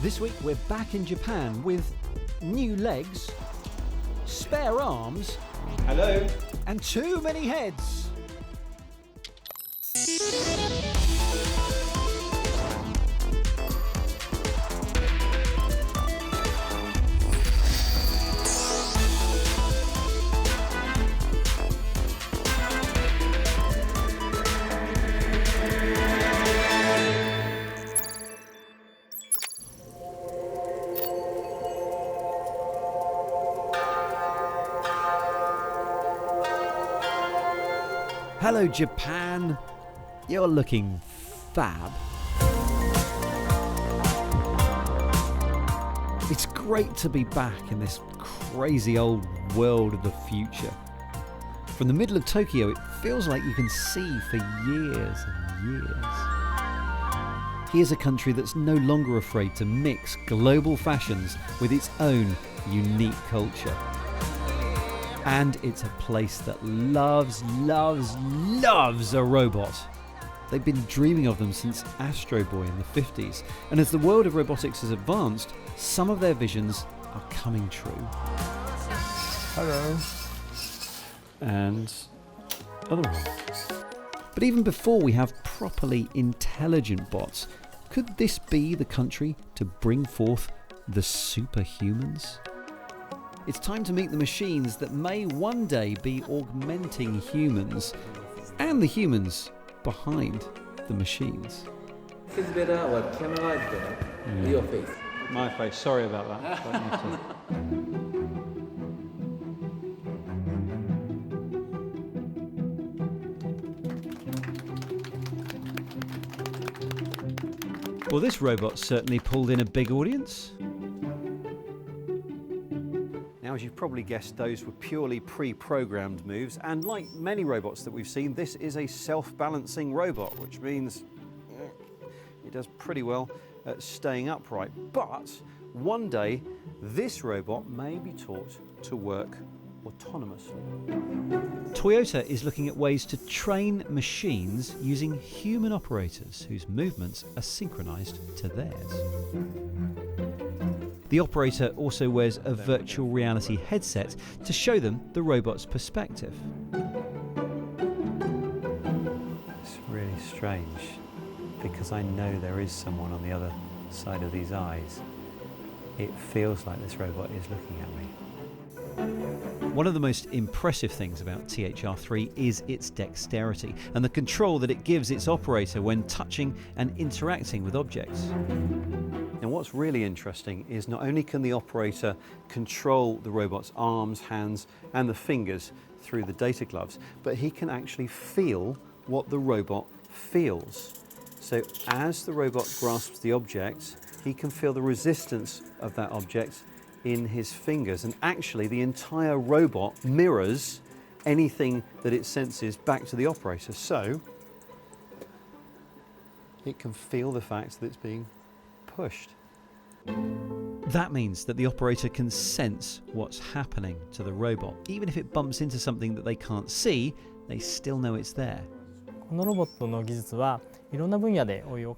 This week we're back in Japan with new legs, spare arms, Hello. and too many heads. Hello Japan, you're looking fab. It's great to be back in this crazy old world of the future. From the middle of Tokyo, it feels like you can see for years and years. Here's a country that's no longer afraid to mix global fashions with its own unique culture. And it's a place that loves a robot. They've been dreaming of them since Astro Boy in the 50s. And as the world of robotics has advanced, some of their visions are coming true. Hello. And other ones. But even before we have properly intelligent bots, could this be the country to bring forth the superhumans? It's time to meet the machines that may one day be augmenting humans and the humans behind the machines. Is better or camera is better? Your face. My face, sorry about that. Well, this robot certainly pulled in a big audience. Now, as you've probably guessed, those were purely pre-programmed moves, and like many robots that we've seen, this is a self-balancing robot, which means it does pretty well at staying upright. But one day, this robot may be taught to work autonomously. Toyota is looking at ways to train machines using human operators whose movements are synchronized to theirs. The operator also wears a virtual reality headset to show them the robot's perspective. It's really strange because I know there is someone on the other side of these eyes. It feels like this robot is looking at me. One of the most impressive things about THR3 is its dexterity and the control that it gives its operator when touching and interacting with objects. Now, what's really interesting is not only can the operator control the robot's arms, hands, and the fingers through the data gloves, but he can actually feel what the robot feels. So as the robot grasps the object, he can feel the resistance of that object in his fingers, and actually the entire robot mirrors anything that it senses back to the operator, so it can feel the fact that it's being pushed. That means that the operator can sense what's happening to the robot. Even if it bumps into something that they can't see, they still know it's there.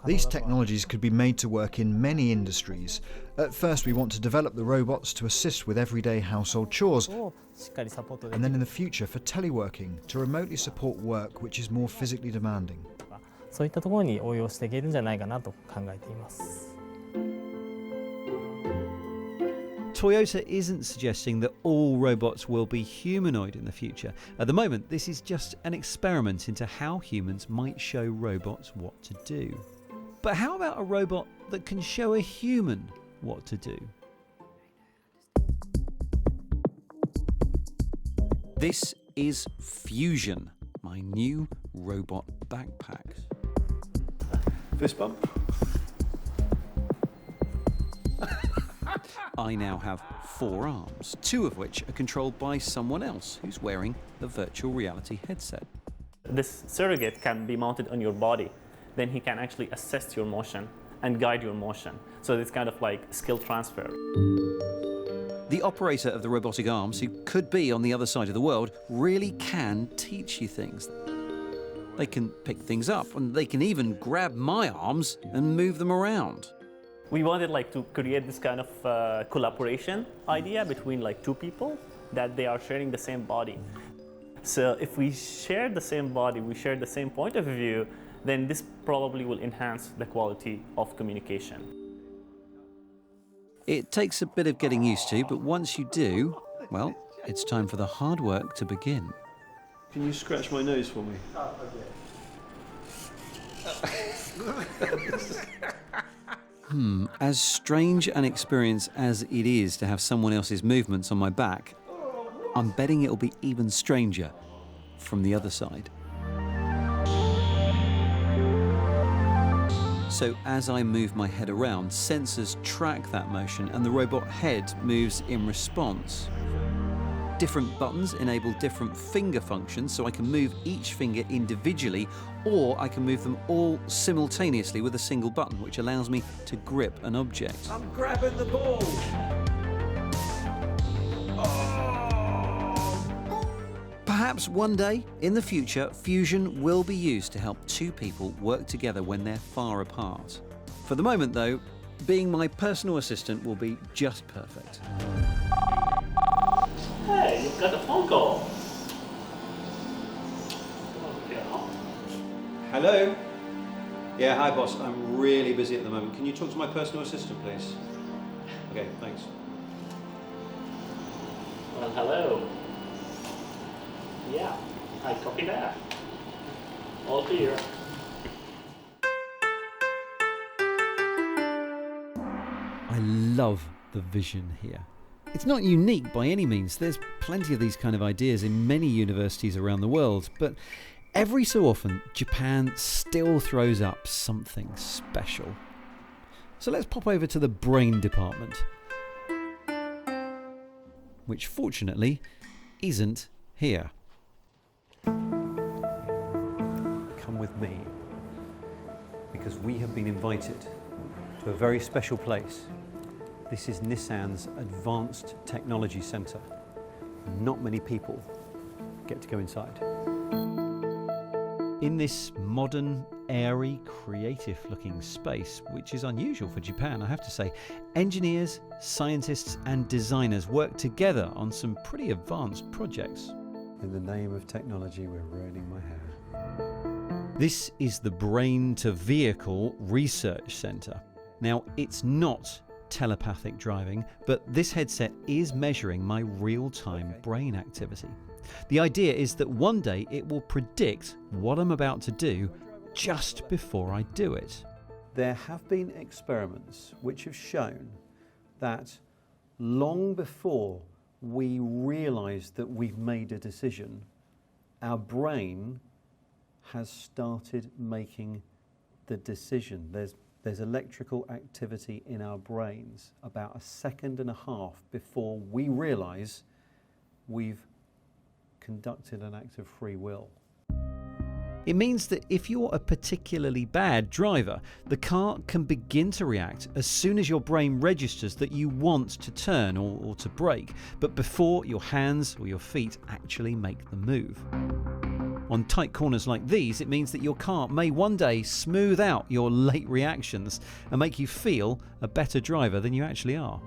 These technologies could be made to work in many industries. At first, we want to develop the robots to assist with everyday household chores, and then in the future for teleworking, to remotely support work which is more physically demanding. Toyota isn't suggesting that all robots will be humanoid in the future. At the moment, this is just an experiment into how humans might show robots what to do. But how about a robot that can show a human what to do? This is Fusion, my new robot backpack. Fist bump. I now have 4 arms, 2 of which are controlled by someone else who's wearing a virtual reality headset. This surrogate can be mounted on your body. Then he can actually assess your motion and guide your motion. So it's kind of like skill transfer. The operator of the robotic arms, who could be on the other side of the world, really can teach you things. They can pick things up, and they can even grab my arms and move them around. We wanted to create this kind of collaboration idea between two people that they are sharing the same body. So if we share the same body, we share the same point of view, then this probably will enhance the quality of communication. It takes a bit of getting used to, but once you do, well, it's time for the hard work to begin. Can you scratch my nose for me? As strange an experience as it is to have someone else's movements on my back, I'm betting it'll be even stranger from the other side. So as I move my head around, sensors track that motion and the robot head moves in response. Different buttons enable different finger functions, so I can move each finger individually, or I can move them all simultaneously with a single button, which allows me to grip an object. I'm grabbing the ball. Perhaps one day, in the future, fusion will be used to help two people work together when they're far apart. For the moment, though, being my personal assistant will be just perfect. Hey, you've got a phone call. Hello? Yeah, hi boss. I'm really busy at the moment. Can you talk to my personal assistant, please? Okay, thanks. Well, hello. Yeah, I copy that. All clear. I love the vision here. It's not unique by any means. There's plenty of these kind of ideas in many universities around the world, but every so often, Japan still throws up something special. So let's pop over to the brain department, which fortunately isn't here. Come with me, because we have been invited to a very special place. This is Nissan's Advanced Technology Centre. Not many people get to go inside. In this modern, airy, creative-looking space, which is unusual for Japan, I have to say, engineers, scientists and designers work together on some pretty advanced projects. In the name of technology, we're ruining my hair. This is the Brain to Vehicle Research Centre. Now, it's not telepathic driving, but this headset is measuring my real-time brain activity. The idea is that one day it will predict what I'm about to do just before I do it. There have been experiments which have shown that long before we realise that we've made a decision, our brain has started making the decision. There's electrical activity in our brains about a second and a half before we realise we've conducted an act of free will. It means that if you're a particularly bad driver, the car can begin to react as soon as your brain registers that you want to turn or to brake, but before your hands or your feet actually make the move. On tight corners like these, it means that your car may one day smooth out your late reactions and make you feel a better driver than you actually are.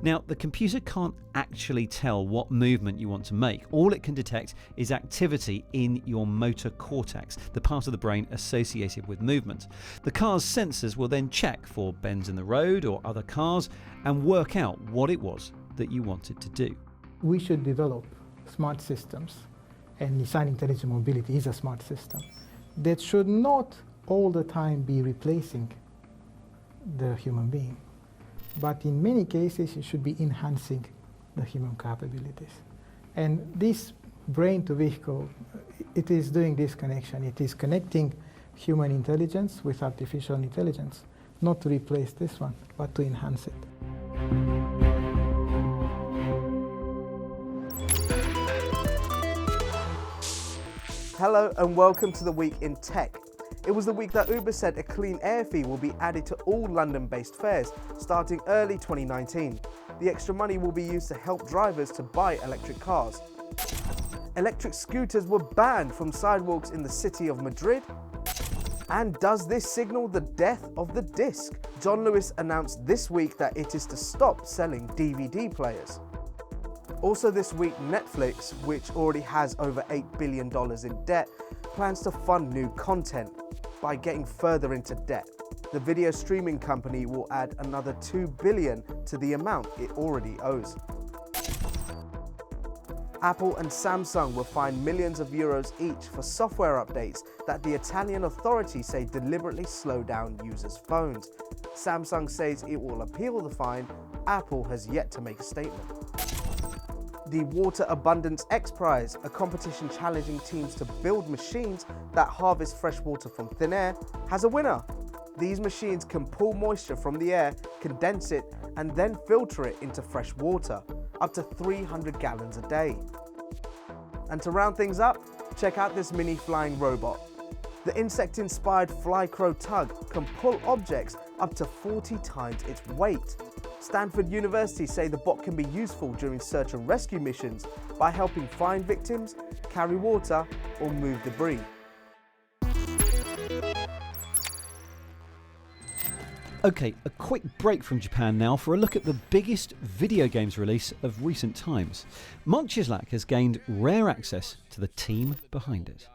Now, the computer can't actually tell what movement you want to make. All it can detect is activity in your motor cortex, the part of the brain associated with movement. The car's sensors will then check for bends in the road or other cars and work out what it was that you wanted to do. We should develop smart systems, and Nissan Intelligent Mobility is a smart system that should not all the time be replacing the human being, but in many cases it should be enhancing the human capabilities. And this brain to vehicle, it is doing this connection. It is connecting human intelligence with artificial intelligence, not to replace this one, but to enhance it. Hello and welcome to the Week in Tech. It was the week that Uber said a clean air fee will be added to all London-based fares starting early 2019. The extra money will be used to help drivers to buy electric cars. Electric scooters were banned from sidewalks in the city of Madrid. And does this signal the death of the disc? John Lewis announced this week that it is to stop selling DVD players. Also this week, Netflix, which already has over $8 billion in debt, plans to fund new content by getting further into debt. The video streaming company will add another $2 billion to the amount it already owes. Apple and Samsung will fine millions of euros each for software updates that the Italian authorities say deliberately slow down users' phones. Samsung says it will appeal the fine. Apple has yet to make a statement. The Water Abundance X Prize, a competition challenging teams to build machines that harvest fresh water from thin air, has a winner. These machines can pull moisture from the air, condense it, and then filter it into fresh water, up to 300 gallons a day. And to round things up, check out this mini flying robot. The insect-inspired Fly-Crow Tug can pull objects up to 40 times its weight. Stanford University say the bot can be useful during search and rescue missions by helping find victims, carry water, or move debris. Okay, a quick break from Japan now for a look at the biggest video games release of recent times. Mark Chislak has gained rare access to the team behind it.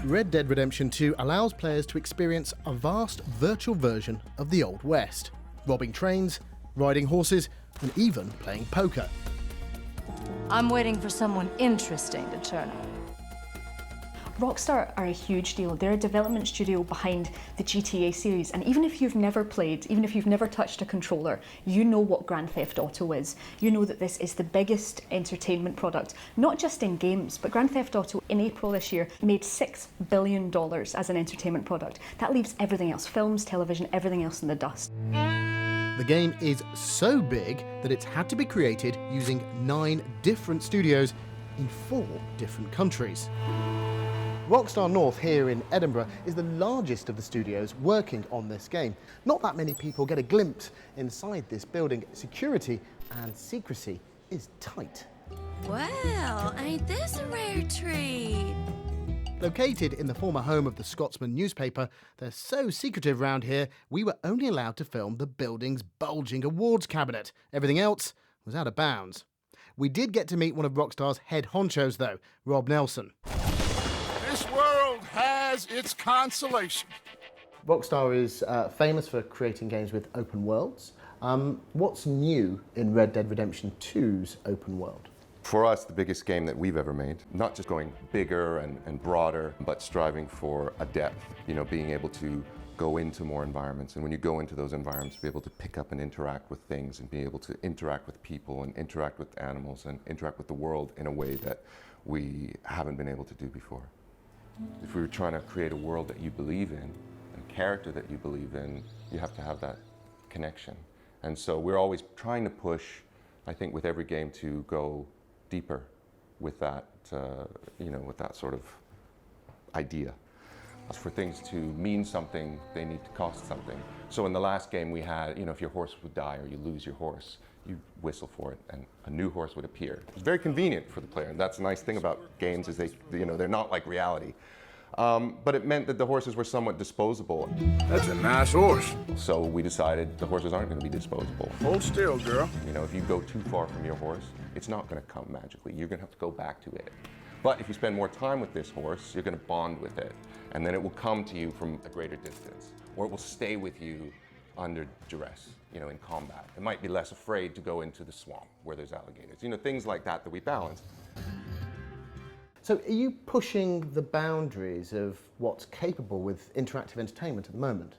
Red Dead Redemption 2 allows players to experience a vast virtual version of the Old West, robbing trains, riding horses, and even playing poker. I'm waiting for someone interesting to turn up. Rockstar are a huge deal. They're a development studio behind the GTA series, and even if you've never played, even if you've never touched a controller, you know what Grand Theft Auto is. You know that this is the biggest entertainment product, not just in games, but Grand Theft Auto in April this year made $6 billion as an entertainment product. That leaves everything else, films, television, everything else in the dust. The game is so big that it's had to be created using 9 different studios in 4 different countries. Rockstar North here in Edinburgh is the largest of the studios working on this game. Not that many people get a glimpse inside this building. Security and secrecy is tight. Well, ain't this a rare treat? Located in the former home of the Scotsman newspaper, they're so secretive round here, we were only allowed to film the building's bulging awards cabinet. Everything else was out of bounds. We did get to meet one of Rockstar's head honchos though, Rob Nelson. This world has its consolation. Rockstar is famous for creating games with open worlds. What's new in Red Dead Redemption 2's open world? For us, the biggest game that we've ever made, not just going bigger and broader, but striving for a depth, being able to go into more environments. And when you go into those environments, be able to pick up and interact with things and be able to interact with people and interact with animals and interact with the world in a way that we haven't been able to do before. If we were trying to create a world that you believe in, a character that you believe in, you have to have that connection. And so we're always trying to push, I think, with every game to go deeper with that, with that sort of idea. For things to mean something, they need to cost something. So in the last game we had, if your horse would die or you lose your horse, you whistle for it and a new horse would appear. It's very convenient for the player, and that's the nice thing about games is they're not like reality. But it meant that the horses were somewhat disposable. That's a nice horse. So we decided the horses aren't going to be disposable. Hold still, girl. If you go too far from your horse, it's not going to come magically. You're going to have to go back to it. But if you spend more time with this horse, you're going to bond with it. And then it will come to you from a greater distance. Or it will stay with you under duress, in combat. It might be less afraid to go into the swamp where there's alligators. things like that we balance. So are you pushing the boundaries of what's capable with interactive entertainment at the moment?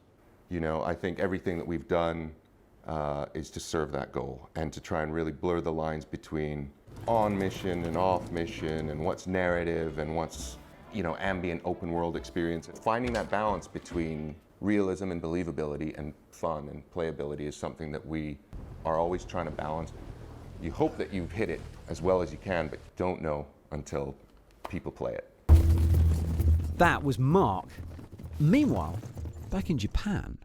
I think everything that we've done is to serve that goal and to try and really blur the lines between on mission and off mission and what's narrative and what's, ambient open world experience. Finding that balance between realism and believability and fun and playability is something that we are always trying to balance. You hope that you've hit it as well as you can, but you don't know until people play it. That was Mark. Meanwhile, back in Japan.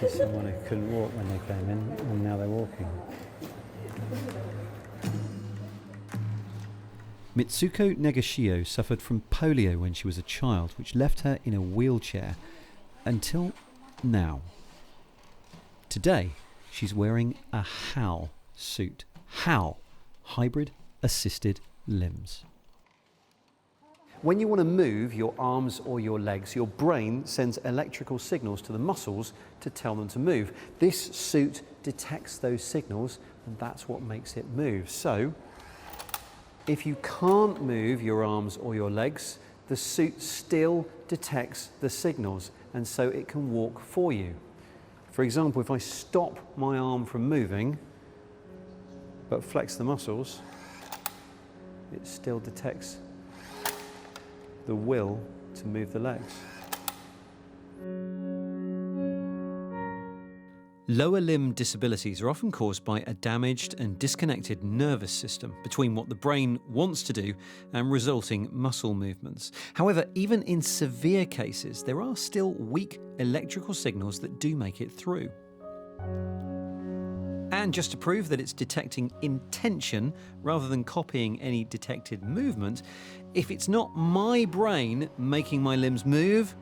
This is someone who couldn't walk when they came in, and now they're walking. Mitsuko Negashio suffered from polio when she was a child, which left her in a wheelchair until now. Today, she's wearing a HAL suit. HAL, Hybrid Assisted Limbs. When you want to move your arms or your legs, your brain sends electrical signals to the muscles to tell them to move. This suit detects those signals, and that's what makes it move. So, if you can't move your arms or your legs, the suit still detects the signals, and so it can walk for you. For example, if I stop my arm from moving, but flex the muscles, it still detects the will to move the legs. Lower limb disabilities are often caused by a damaged and disconnected nervous system between what the brain wants to do and resulting muscle movements. However, even in severe cases, there are still weak electrical signals that do make it through. And just to prove that it's detecting intention rather than copying any detected movement, if it's not my brain making my limbs move,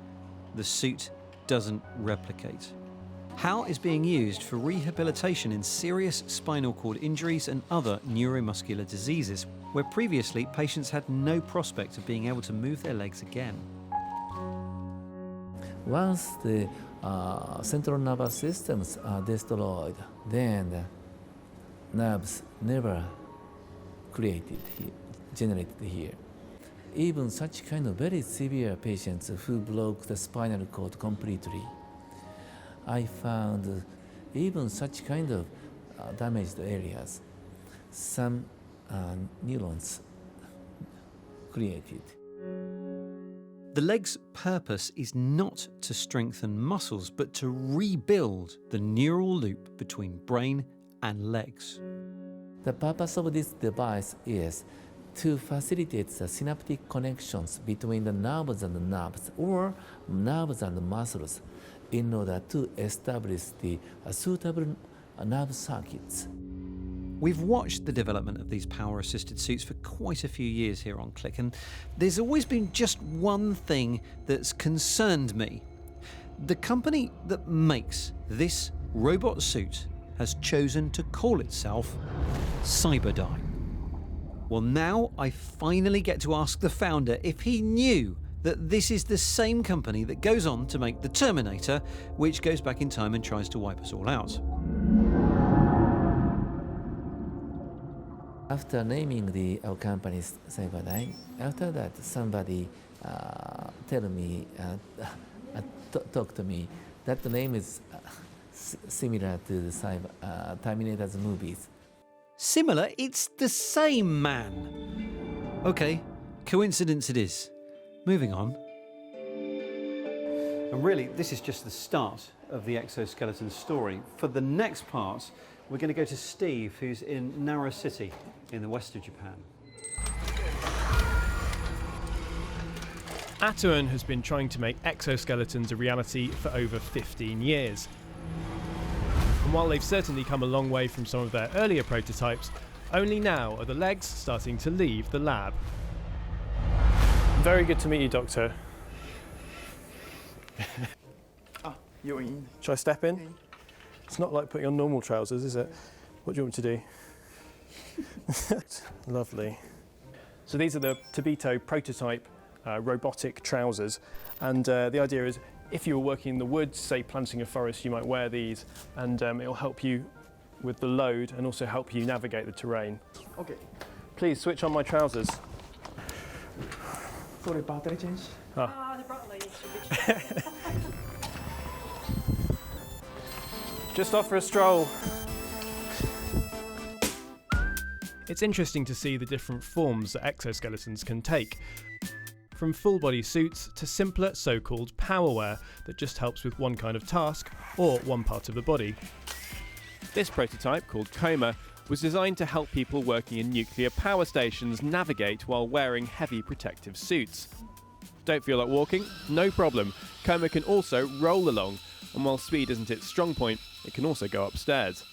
the suit doesn't replicate. HAL is being used for rehabilitation in serious spinal cord injuries and other neuromuscular diseases, where previously patients had no prospect of being able to move their legs again. Once the central nervous systems are destroyed, then the nerves never generated here. Even such kind of very severe patients who broke the spinal cord completely, I found even such kind of damaged areas, some neurons created. The leg's purpose is not to strengthen muscles, but to rebuild the neural loop between brain and legs. The purpose of this device is to facilitate the synaptic connections between the nerves and the nerves, or nerves and muscles, in order to establish the suitable nerve circuits. We've watched the development of these power-assisted suits for quite a few years here on Click, and there's always been just one thing that's concerned me. The company that makes this robot suit has chosen to call itself Cyberdyne. Well, now I finally get to ask the founder if he knew that this is the same company that goes on to make the Terminator, which goes back in time and tries to wipe us all out. After naming our company Cyberdyne, after that somebody talk to me that the name is similar to the Terminator's movies. Similar? It's the same, man. Okay, coincidence it is. Moving on. And really, this is just the start of the exoskeleton story. For the next part, we're going to go to Steve, who's in Nara City in the west of Japan. Atuan has been trying to make exoskeletons a reality for over 15 years. And while they've certainly come a long way from some of their earlier prototypes, only now are the legs starting to leave the lab. Very good to meet you, Doctor. You're in. Shall I step in? Okay. It's not like putting on normal trousers, is it? What do you want me to do? Lovely. So these are the Tippy-Toe prototype robotic trousers, and the idea is if you were working in the woods, say planting a forest, you might wear these, and it'll help you with the load and also help you navigate the terrain. Okay. Please switch on my trousers. Sorry, battery change. Just off for a stroll. It's interesting to see the different forms that exoskeletons can take. From full-body suits to simpler so-called powerwear that just helps with one kind of task or one part of the body. This prototype, called Coma, was designed to help people working in nuclear power stations navigate while wearing heavy protective suits. Don't feel like walking? No problem. Coma can also roll along. and while speed isn't its strong point, it can also go upstairs.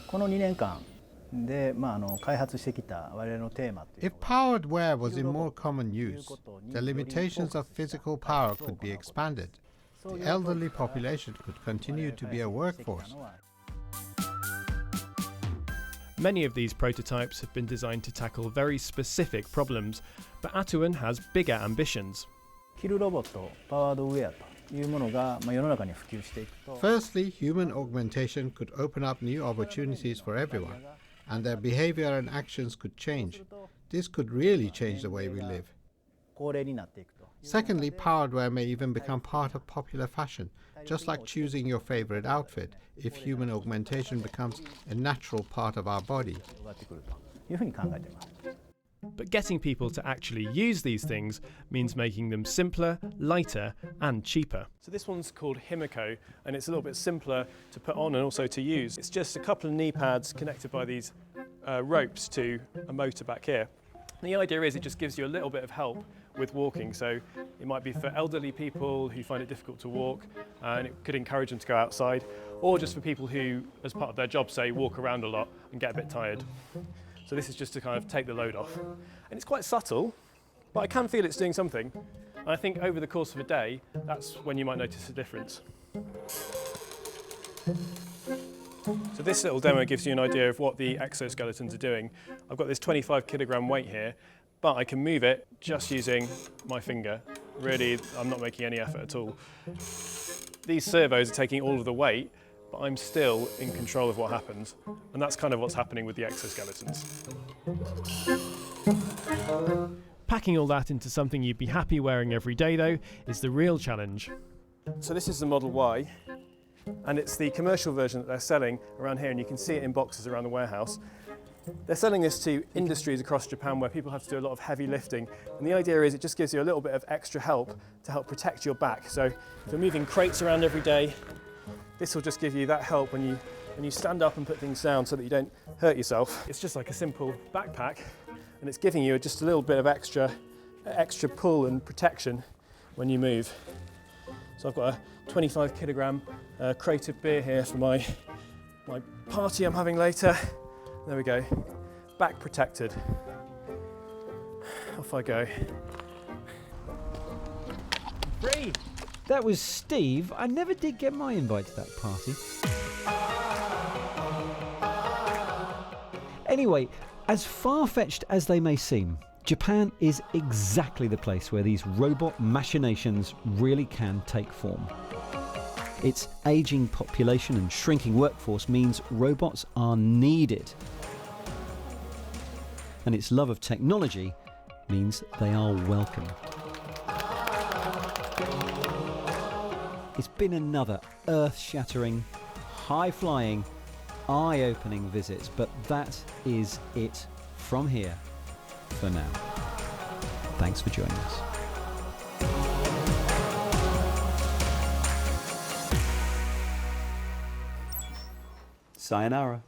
この2年間で、開発してきた我々のテーマという If powered wear was in more common use, the limitations of physical power could be expanded. The elderly population could continue to be a workforce. Many of these prototypes have been designed to tackle very specific problems, but Atuan has bigger ambitions. キルロボットパワードウェアというものが、世の中に普及していくと Firstly, human augmentation could open up new opportunities for everyone, and their behavior and actions could change. This could really change the way we live. 恒例になっていくと Secondly, powered wear may even become part of popular fashion, just like choosing your favorite outfit, if human augmentation becomes a natural part of our body. いうふうに考えています。 But getting people to actually use these things means making them simpler, lighter, and cheaper. So this one's called Himiko, and it's a little bit simpler to put on and also to use. It's just a couple of knee pads connected by these ropes to a motor back here. And the idea is it just gives you a little bit of help with walking. So it might be for elderly people who find it difficult to walk, and it could encourage them to go outside, or just for people who, as part of their job, say, walk around a lot and get a bit tired. So this is just to kind of take the load off. And it's quite subtle, but I can feel it's doing something. And I think over the course of a day, that's when you might notice a difference. So this little demo gives you an idea of what the exoskeletons are doing. I've got this 25 kilogram weight here, but I can move it just using my finger. Really, I'm not making any effort at all. These servos are taking all of the weight, but I'm still in control of what happens. And that's kind of what's happening with the exoskeletons. Packing all that into something you'd be happy wearing every day, though, is the real challenge. So this is the Model Y, and it's the commercial version that they're selling around here, and you can see it in boxes around the warehouse. They're selling this to industries across Japan where people have to do a lot of heavy lifting, and the idea is it just gives you a little bit of extra help to help protect your back. So if you're moving crates around every day, this will just give you that help when you stand up and put things down so that you don't hurt yourself. It's just like a simple backpack, and it's giving you just a little bit of extra pull and protection when you move. So I've got a 25 kilogram crate of beer here for my party I'm having later. There we go, back protected. Off I go. Free! That was Steve. I never did get my invite to that party. Anyway, as far-fetched as they may seem, Japan is exactly the place where these robot machinations really can take form. Its ageing population and shrinking workforce means robots are needed. And its love of technology means they are welcome. It's been another earth-shattering, high-flying, eye-opening visit, but that is it from here for now. Thanks for joining us. Sayonara.